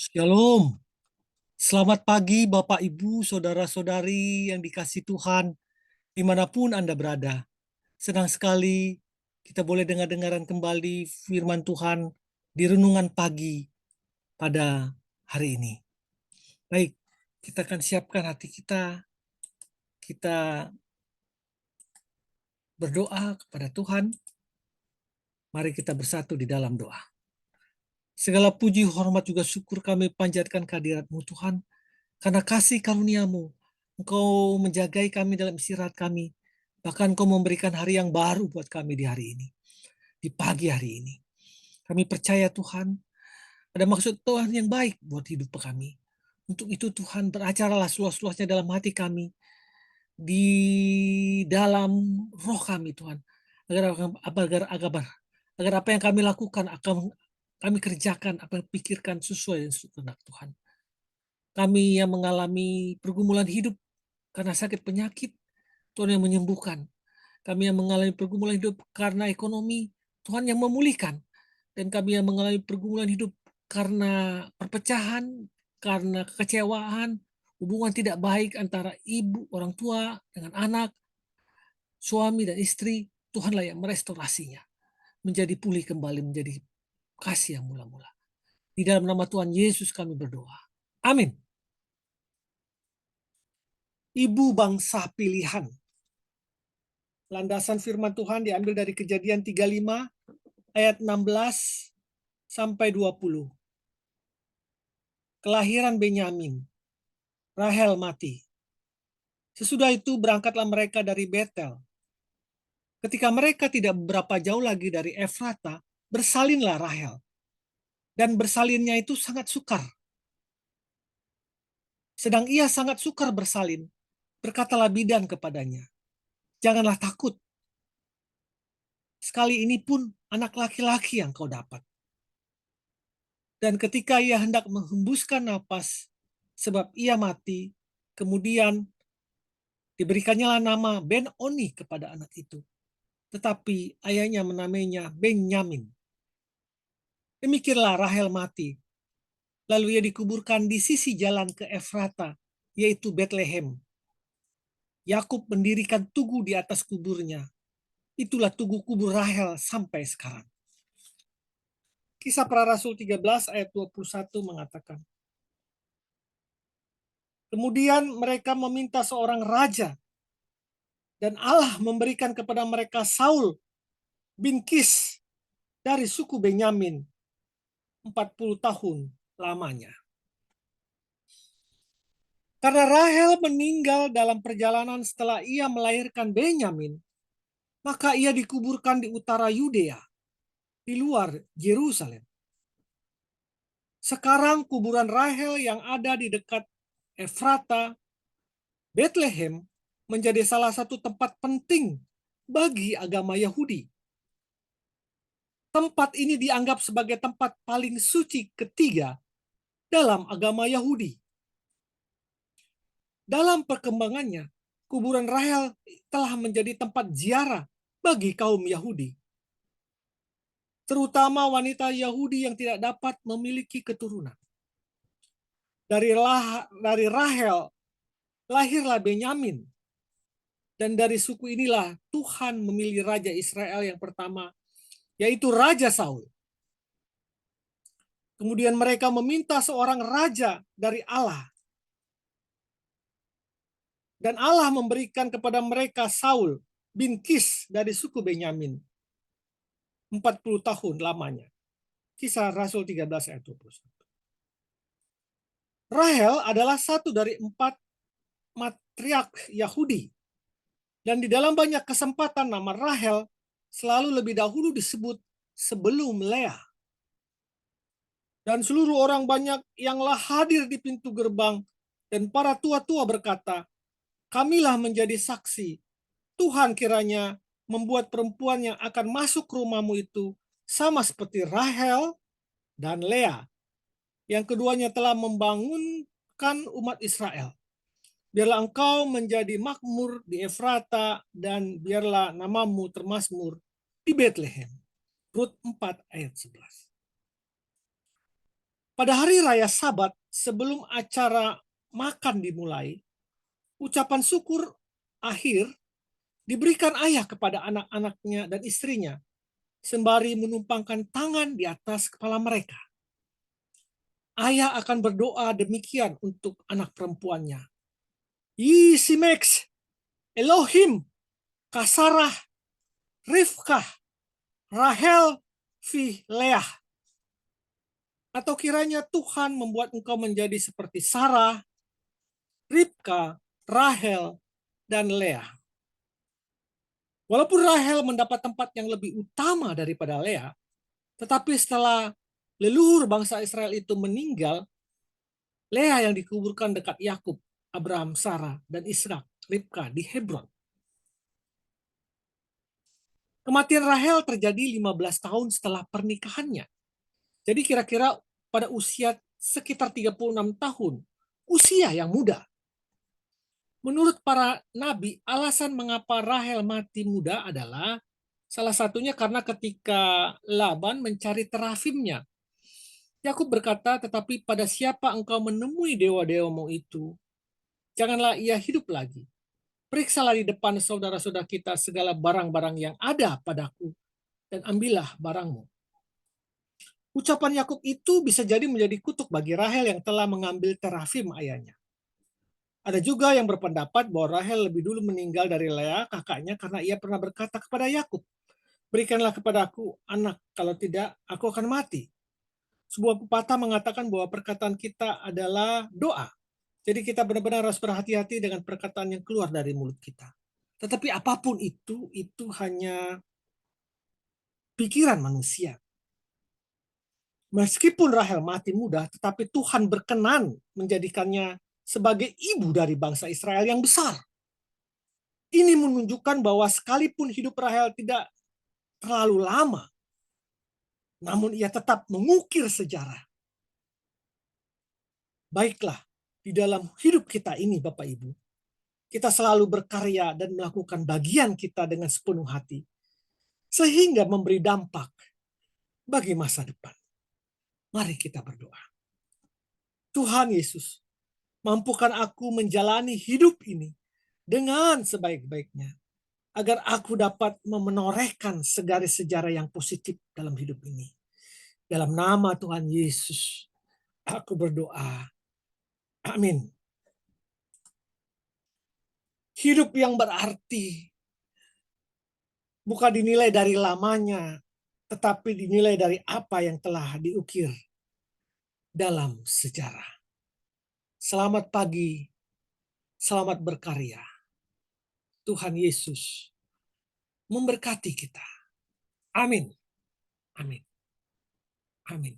Shalom. Selamat pagi Bapak Ibu, Saudara-saudari yang dikasihi Tuhan, dimanapun Anda berada. Senang sekali kita boleh dengar-dengaran kembali firman Tuhan di renungan pagi pada hari ini. Baik, kita akan siapkan hati kita, kita berdoa kepada Tuhan. Mari kita bersatu di dalam doa. Segala puji, hormat, juga syukur kami panjatkan kehadirat-Mu Tuhan, karena kasih karunia-Mu, Engkau menjagai kami dalam istirahat kami. Bahkan Engkau memberikan hari yang baru buat kami di hari ini. Di pagi hari ini. Kami percaya Tuhan, ada maksud Tuhan yang baik buat hidup kami. Untuk itu Tuhan beracaralah seluas-luasnya dalam hati kami. Di dalam roh kami Tuhan. Agar apa yang kami lakukan akan kami kerjakan, apa yang pikirkan sesuai dengan kehendak Tuhan. Kami yang mengalami pergumulan hidup karena sakit penyakit, Tuhan yang menyembuhkan. Kami yang mengalami pergumulan hidup karena ekonomi, Tuhan yang memulihkan. Dan kami yang mengalami pergumulan hidup karena perpecahan, karena kekecewaan, hubungan tidak baik antara ibu, orang tua, dengan anak, suami dan istri, Tuhanlah yang merestorasinya. Menjadi pulih kembali, menjadi kasih yang mula-mula. Di dalam nama Tuhan Yesus kami berdoa. Amin. Ibu bangsa pilihan. Landasan firman Tuhan diambil dari Kejadian 35 ayat 16 sampai 20. Kelahiran Benyamin. Rahel mati. Sesudah itu berangkatlah mereka dari Betel. Ketika mereka tidak beberapa jauh lagi dari Efrata, bersalinlah Rahel. Dan bersalinnya itu sangat sukar. Sedang ia sangat sukar bersalin, berkatalah bidan kepadanya, "Janganlah takut. Sekali ini pun anak laki-laki yang kau dapat." Dan ketika ia hendak menghembuskan napas, sebab ia mati, kemudian diberikannya nama Ben-Oni kepada anak itu. Tetapi ayahnya menamainya Benyamin. Demikianlah Rahel mati. Lalu ia dikuburkan di sisi jalan ke Efrata, yaitu Betlehem. Yakub mendirikan tugu di atas kuburnya. Itulah tugu kubur Rahel sampai sekarang. Kisah Para Rasul 13 ayat 21 mengatakan, kemudian mereka meminta seorang raja, dan Allah memberikan kepada mereka Saul bin Kis dari suku Benyamin 40 tahun lamanya. Karena Rahel meninggal dalam perjalanan setelah ia melahirkan Benyamin, maka ia dikuburkan di utara Yudea, di luar Yerusalem. Sekarang kuburan Rahel yang ada di dekat Efrata, Bethlehem, menjadi salah satu tempat penting bagi agama Yahudi. Tempat ini dianggap sebagai tempat paling suci ketiga dalam agama Yahudi. Dalam perkembangannya, kuburan Rahel telah menjadi tempat ziarah bagi kaum Yahudi, terutama wanita Yahudi yang tidak dapat memiliki keturunan. Dari Rahel lahirlah Benyamin, dan dari suku inilah Tuhan memilih Raja Israel yang pertama, yaitu Raja Saul. Kemudian mereka meminta seorang raja dari Allah, dan Allah memberikan kepada mereka Saul bin Kis dari suku Benyamin 40 tahun lamanya. Kisah Rasul 13 ayat 21. Rahel adalah satu dari 4 matriark Yahudi. Dan di dalam banyak kesempatan nama Rahel selalu lebih dahulu disebut sebelum Lea. Dan seluruh orang banyak yanglah hadir di pintu gerbang, dan para tua-tua berkata, "Kamilah menjadi saksi. Tuhan kiranya membuat perempuan yang akan masuk ke rumahmu itu sama seperti Rahel dan Lea, yang keduanya telah membangunkan umat Israel. Biarlah engkau menjadi makmur di Efrata, dan biarlah namamu termasmur di Bethlehem." Rut 4 ayat 11. Pada hari raya Sabat, sebelum acara makan dimulai, ucapan syukur akhir diberikan ayah kepada anak-anaknya dan istrinya, sembari menumpangkan tangan di atas kepala mereka. Ayah akan berdoa demikian untuk anak perempuannya. Yisimex, Elohim, Kasarah, Rifkah, Rahel, fi Leah. Atau kiranya Tuhan membuat engkau menjadi seperti Sarah, Ribka, Rahel, dan Leah. Walaupun Rahel mendapat tempat yang lebih utama daripada Leah, tetapi setelah leluhur bangsa Israel itu meninggal, Leah yang dikuburkan dekat Yakub, Abraham, Sarah, dan Ishak, Ribka di Hebron. Kematian Rahel terjadi 15 tahun setelah pernikahannya. Jadi kira-kira pada usia sekitar 36 tahun, usia yang muda. Menurut para nabi, alasan mengapa Rahel mati muda adalah salah satunya karena ketika Laban mencari terafimnya. Yakub berkata, tetapi pada siapa engkau menemui dewa-dewamu itu, janganlah ia hidup lagi. Periksalah di depan saudara-saudara kita segala barang-barang yang ada padaku, dan ambillah barangmu. Ucapan Yakub itu bisa jadi menjadi kutuk bagi Rahel yang telah mengambil terafim ayahnya. Ada juga yang berpendapat bahwa Rahel lebih dulu meninggal dari Leah, kakaknya, karena ia pernah berkata kepada Yakub, berikanlah kepadaku anak, kalau tidak aku akan mati. Sebuah pepatah mengatakan bahwa perkataan kita adalah doa. Jadi kita benar-benar harus berhati-hati dengan perkataan yang keluar dari mulut kita. Tetapi apapun itu hanya pikiran manusia. Meskipun Rahel mati muda, tetapi Tuhan berkenan menjadikannya sebagai ibu dari bangsa Israel yang besar. Ini menunjukkan bahwa sekalipun hidup Rahel tidak terlalu lama, namun ia tetap mengukir sejarah. Baiklah, di dalam hidup kita ini Bapak Ibu, kita selalu berkarya dan melakukan bagian kita dengan sepenuh hati, sehingga memberi dampak bagi masa depan. Mari kita berdoa. Tuhan Yesus, mampukan aku menjalani hidup ini dengan sebaik-baiknya, agar aku dapat memenorehkan segaris sejarah yang positif dalam hidup ini. Dalam nama Tuhan Yesus, aku berdoa. Amin. Hidup yang berarti bukan dinilai dari lamanya, tetapi dinilai dari apa yang telah diukir dalam sejarah. Selamat pagi, selamat berkarya. Tuhan Yesus memberkati kita. Amin. Amin. Amin.